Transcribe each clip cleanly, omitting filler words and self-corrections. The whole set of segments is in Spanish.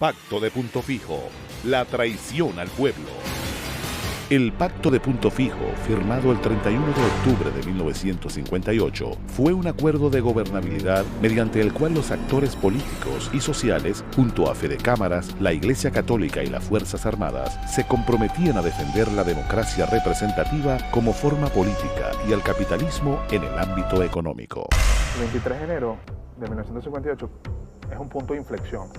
Pacto de Punto Fijo, la traición al pueblo. El Pacto de Punto Fijo, firmado el 31 de octubre de 1958, fue un acuerdo de gobernabilidad mediante el cual los actores políticos y sociales, junto a Fedecámaras, la Iglesia Católica y las Fuerzas Armadas, se comprometían a defender la democracia representativa como forma política y al capitalismo en el ámbito económico. El 23 de enero de 1958 es un punto de inflexión.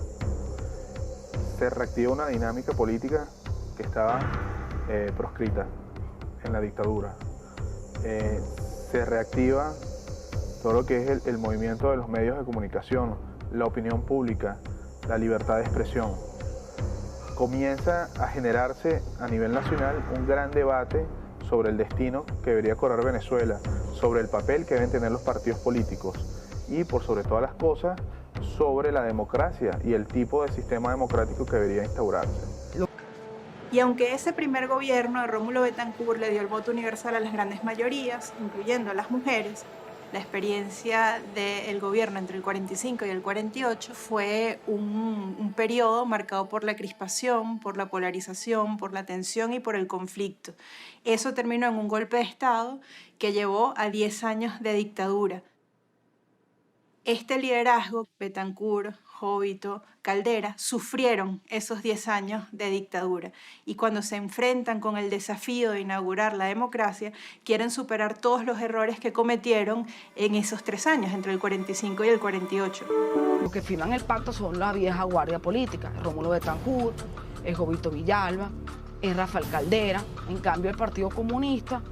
Se reactiva una dinámica política que estaba proscrita en la dictadura. Se reactiva todo lo que es el movimiento de los medios de comunicación, la opinión pública, la libertad de expresión. Comienza a generarse a nivel nacional un gran debate sobre el destino que debería correr Venezuela, sobre el papel que deben tener los partidos políticos y, por sobre todas las cosas, sobre la democracia y el tipo de sistema democrático que debería instaurarse. Y aunque ese primer gobierno de Rómulo Betancourt le dio el voto universal a las grandes mayorías, incluyendo a las mujeres, la experiencia del gobierno entre el 45 y el 48 fue un periodo marcado por la crispación, por la polarización, por la tensión y por el conflicto. Eso terminó en un golpe de Estado que llevó a 10 años de dictadura. Este liderazgo, Betancourt, Jovito, Caldera, sufrieron esos 10 años de dictadura y cuando se enfrentan con el desafío de inaugurar la democracia, quieren superar todos los errores que cometieron en esos 3 años, entre el 45 y el 48. Los que firman el pacto son la vieja guardia política, Rómulo Betancourt, Jovito Villalba, Rafael Caldera. En cambio, el Partido Comunista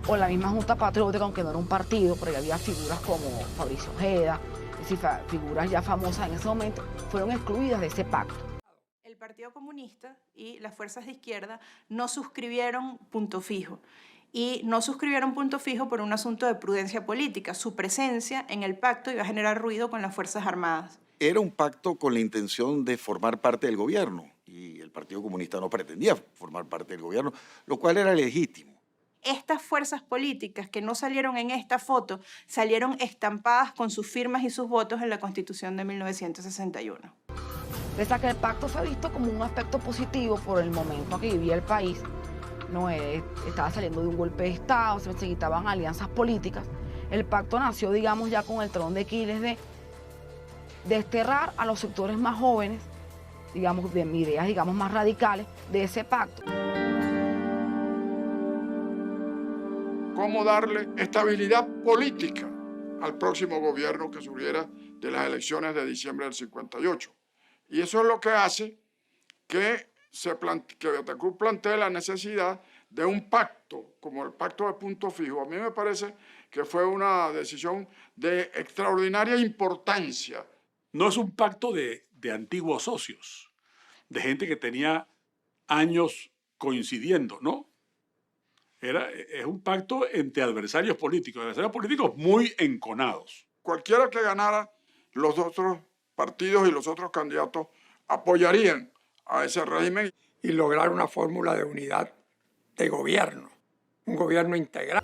o la misma Junta Patriótica, aunque no era un partido, porque había figuras como Fabricio Ojeda, es decir, figuras ya famosas en ese momento, fueron excluidas de ese pacto. El Partido Comunista y las fuerzas de izquierda no suscribieron Punto Fijo. Y no suscribieron Punto Fijo por un asunto de prudencia política. Su presencia en el pacto iba a generar ruido con las Fuerzas Armadas. Era un pacto con la intención de formar parte del gobierno y el Partido Comunista no pretendía formar parte del gobierno, lo cual era legítimo. Estas fuerzas políticas que no salieron en esta foto salieron estampadas con sus firmas y sus votos en la Constitución de 1961. Pese a que el pacto fue visto como un aspecto positivo por el momento que vivía el país, no estaba saliendo de un golpe de Estado, se necesitaban alianzas políticas. El pacto nació, digamos, ya con el talón de Aquiles de desterrar a los sectores más jóvenes, digamos, de ideas, digamos, más radicales de ese pacto. Cómo darle estabilidad política al próximo gobierno que surgiera de las elecciones de diciembre del 58. Y eso es lo que hace que Betancourt plantee la necesidad de un pacto, como el Pacto de Punto Fijo. A mí me parece que fue una decisión de extraordinaria importancia. No es un pacto de antiguos socios, de gente que tenía años coincidiendo, ¿no? Es un pacto entre adversarios políticos muy enconados. Cualquiera que ganara, los otros partidos y los otros candidatos apoyarían a ese régimen. Y lograr una fórmula de unidad de gobierno, un gobierno integral.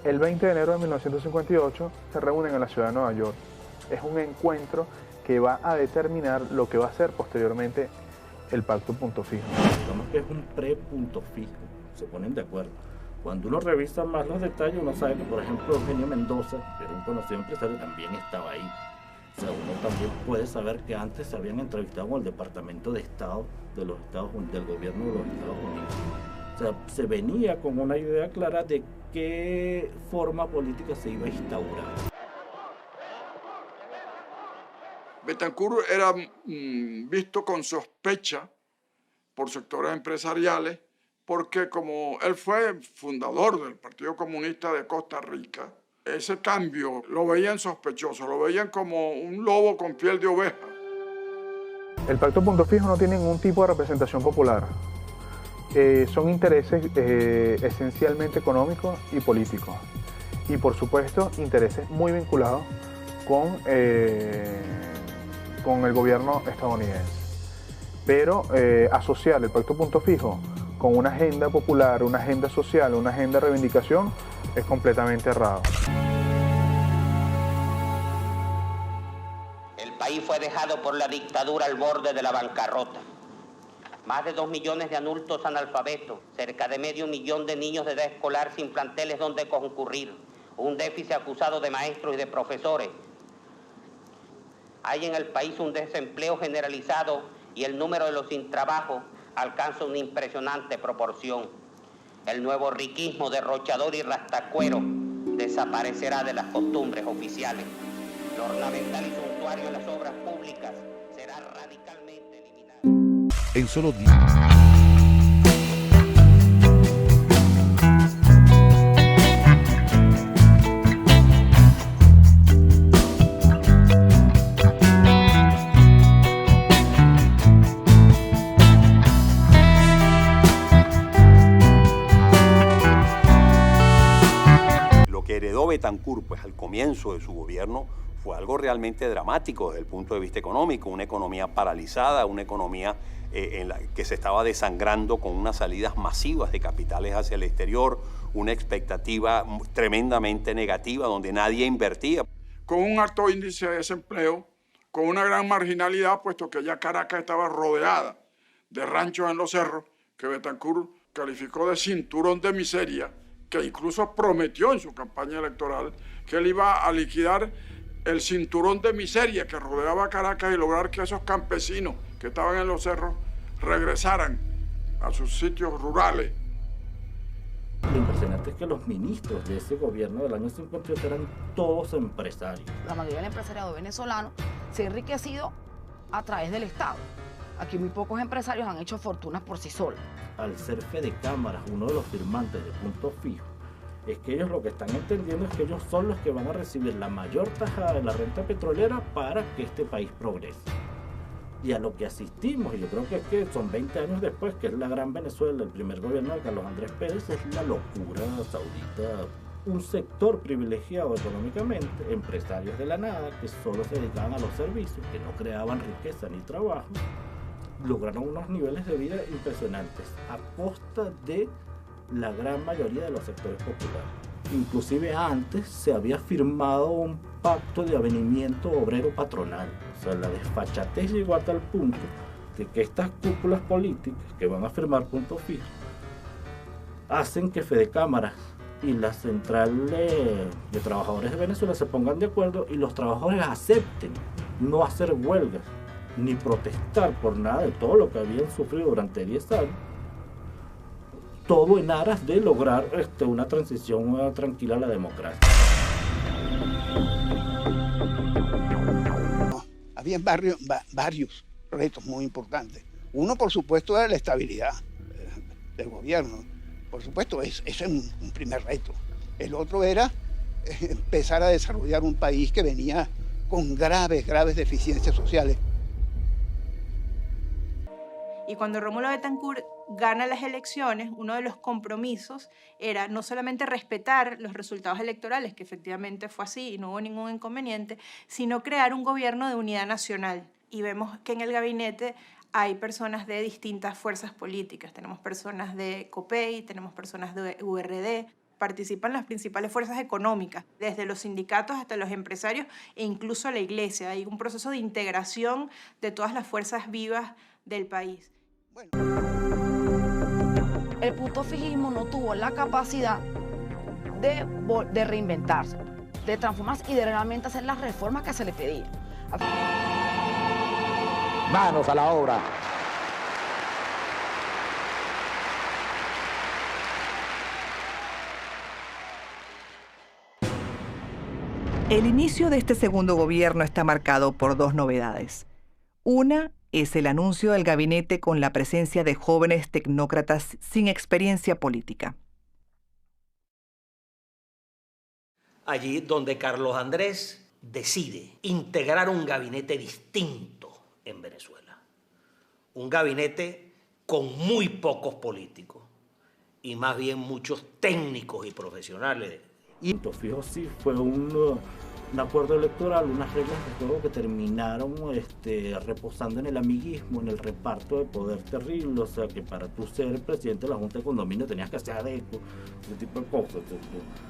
El 20 de enero de 1958 se reúnen en la ciudad de Nueva York. Es un encuentro que va a determinar lo que va a ser posteriormente el Pacto Punto Fijo. Digamos que es un pre-punto fijo, se ponen de acuerdo. Cuando uno revisa más los detalles, uno sabe que, por ejemplo, Eugenio Mendoza, que era un conocido empresario, también estaba ahí. O sea, uno también puede saber que antes se habían entrevistado con el Departamento de Estado de los Estados Unidos, del gobierno de los Estados Unidos. O sea, se venía con una idea clara de qué forma política se iba a instaurar. Betancourt era visto con sospecha por sectores empresariales porque como él fue fundador del Partido Comunista de Costa Rica, ese cambio lo veían sospechoso, lo veían como un lobo con piel de oveja. El Pacto Punto Fijo no tiene ningún tipo de representación popular. Son intereses esencialmente económicos y políticos. Y por supuesto, intereses muy vinculados con el gobierno estadounidense. Pero asociar el Pacto Punto Fijo con una agenda popular, una agenda social, una agenda de reivindicación, es completamente errado. país fue dejado por la dictadura al borde de la bancarrota. Más de 2 millones de adultos analfabetos, cerca de medio millón de niños de edad escolar sin planteles donde concurrir, un déficit acusado de maestros y de profesores. Hay en el país un desempleo generalizado y el número de los sin trabajo alcanza una impresionante proporción. El nuevo riquismo derrochador y rastacuero desaparecerá de las costumbres oficiales. Lo ornamental y suntuario de las obras públicas será radicalmente eliminado. En solo 10. Lo que heredó Betancur, pues al comienzo de su gobierno, fue algo realmente dramático desde el punto de vista económico, una economía paralizada, una economía en la que se estaba desangrando con unas salidas masivas de capitales hacia el exterior, una expectativa tremendamente negativa donde nadie invertía. Con un alto índice de desempleo, con una gran marginalidad, puesto que ya Caracas estaba rodeada de ranchos en los cerros, que Betancur calificó de cinturón de miseria, que incluso prometió en su campaña electoral que él iba a liquidar el cinturón de miseria que rodeaba Caracas y lograr que esos campesinos que estaban en los cerros regresaran a sus sitios rurales. Lo impresionante es que los ministros de ese gobierno del año 58 eran todos empresarios. La mayoría del empresariado venezolano se ha enriquecido a través del Estado. Aquí muy pocos empresarios han hecho fortunas por sí solos. Al ser Fedecámaras uno de los firmantes de Punto Fijo, es que ellos lo que están entendiendo es que ellos son los que van a recibir la mayor tajada de la renta petrolera para que este país progrese. Y a lo que asistimos, y yo creo que es que son 20 años después, que es la gran Venezuela, el primer gobierno de Carlos Andrés Pérez, es la locura saudita. Un sector privilegiado económicamente, empresarios de la nada, que solo se dedicaban a los servicios, que no creaban riqueza ni trabajo, lograron unos niveles de vida impresionantes a costa de la gran mayoría de los sectores populares. Inclusive antes se había firmado un pacto de avenimiento obrero patronal. O sea, la desfachatez llegó a tal punto de que estas cúpulas políticas que van a firmar Punto Fijo hacen que Fedecámaras y la Central de Trabajadores de Venezuela se pongan de acuerdo y los trabajadores acepten no hacer huelgas ni protestar por nada de todo lo que habían sufrido durante 10 años. Todo en aras de lograr una transición tranquila a la democracia. Había varios retos muy importantes. Uno, por supuesto, era la estabilidad del gobierno. Por supuesto, ese es un primer reto. El otro era empezar a desarrollar un país que venía con graves deficiencias sociales. Y cuando Rómulo Betancourt gana las elecciones, uno de los compromisos era no solamente respetar los resultados electorales, que efectivamente fue así y no hubo ningún inconveniente, sino crear un gobierno de unidad nacional. Y vemos que en el gabinete hay personas de distintas fuerzas políticas. Tenemos personas de COPEI, tenemos personas de URD, participan las principales fuerzas económicas, desde los sindicatos hasta los empresarios e incluso la iglesia. Hay un proceso de integración de todas las fuerzas vivas del país. El putofijismo no tuvo la capacidad de reinventarse, de transformarse y de realmente hacer las reformas que se le pedían. Manos a la obra. El inicio de este segundo gobierno está marcado por dos novedades. Una es el anuncio del gabinete con la presencia de jóvenes tecnócratas sin experiencia política. Allí donde Carlos Andrés decide integrar un gabinete distinto en Venezuela. Un gabinete con muy pocos políticos y más bien muchos técnicos y profesionales. Punto Fijo sí fue un acuerdo electoral, unas reglas de juego que terminaron reposando en el amiguismo, en el reparto de poder terrible. O sea, que para tú ser el presidente de la Junta de Condominio tenías que hacer adeco, ese tipo de cosas.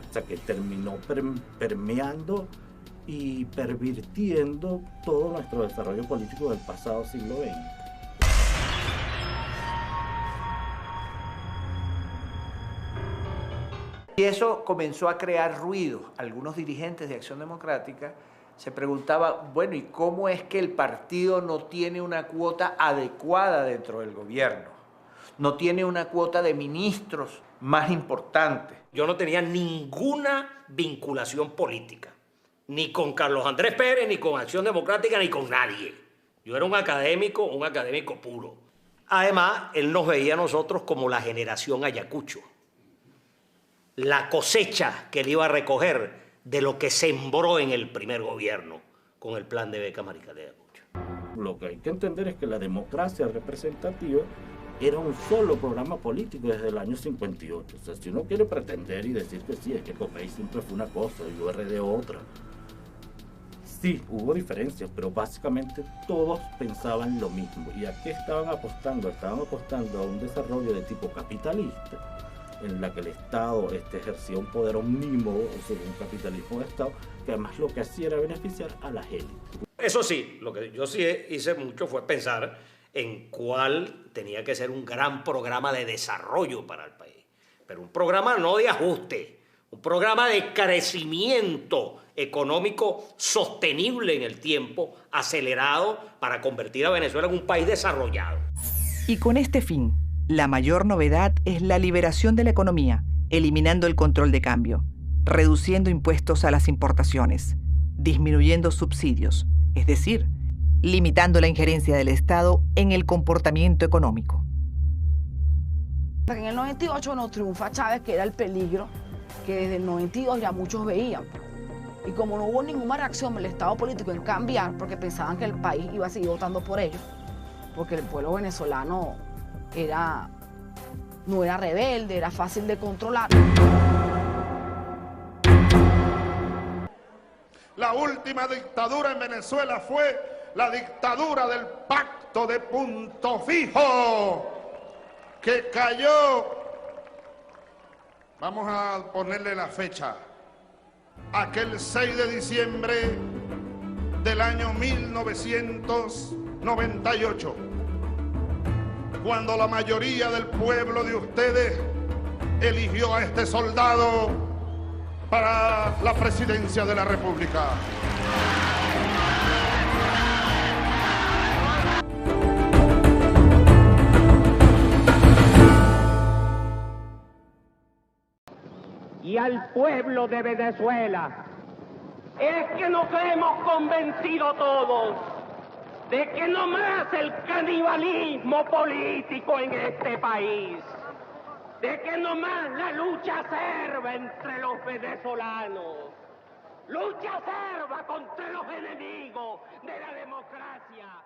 O sea, que terminó permeando y pervirtiendo todo nuestro desarrollo político del pasado siglo XX. Y eso comenzó a crear ruido. Algunos dirigentes de Acción Democrática se preguntaban, bueno, ¿y cómo es que el partido no tiene una cuota adecuada dentro del gobierno? No tiene una cuota de ministros más importante. Yo no tenía ninguna vinculación política, ni con Carlos Andrés Pérez, ni con Acción Democrática, ni con nadie. Yo era un académico puro. Además, él nos veía a nosotros como la generación Ayacucho, la cosecha que él iba a recoger de lo que sembró en el primer gobierno con el plan de becas Mariscal de Ayacucho. Lo que hay que entender es que la democracia representativa era un solo programa político desde el año 58. O sea, si uno quiere pretender y decir que sí, es que COPEI siempre fue una cosa y URD otra. Sí, hubo diferencias, pero básicamente todos pensaban lo mismo. ¿Y a qué estaban apostando? Estaban apostando a un desarrollo de tipo capitalista, en la que el Estado ejercía un poder omnímodo sobre un capitalismo de Estado, que además lo que hacía era beneficiar a la élite. Eso sí, lo que yo sí hice mucho fue pensar en cuál tenía que ser un gran programa de desarrollo para el país. Pero un programa no de ajuste, un programa de crecimiento económico sostenible en el tiempo, acelerado, para convertir a Venezuela en un país desarrollado. Y con este fin, la mayor novedad es la liberación de la economía, eliminando el control de cambio, reduciendo impuestos a las importaciones, disminuyendo subsidios, es decir, limitando la injerencia del Estado en el comportamiento económico. En el 98 nos triunfa Chávez, que era el peligro que desde el 92 ya muchos veían. Y como no hubo ninguna reacción del Estado político en cambiar, porque pensaban que el país iba a seguir votando por ellos, porque el pueblo venezolano no era rebelde, era fácil de controlar. La última dictadura en Venezuela fue la dictadura del Pacto de Punto Fijo, que cayó, vamos a ponerle la fecha, aquel 6 de diciembre del año 1998, cuando la mayoría del pueblo de ustedes eligió a este soldado para la presidencia de la República. Y al pueblo de Venezuela, es que nos hemos convencido todos de que no más el canibalismo político en este país, de que no más la lucha acerba entre los venezolanos, lucha acerba contra los enemigos de la democracia.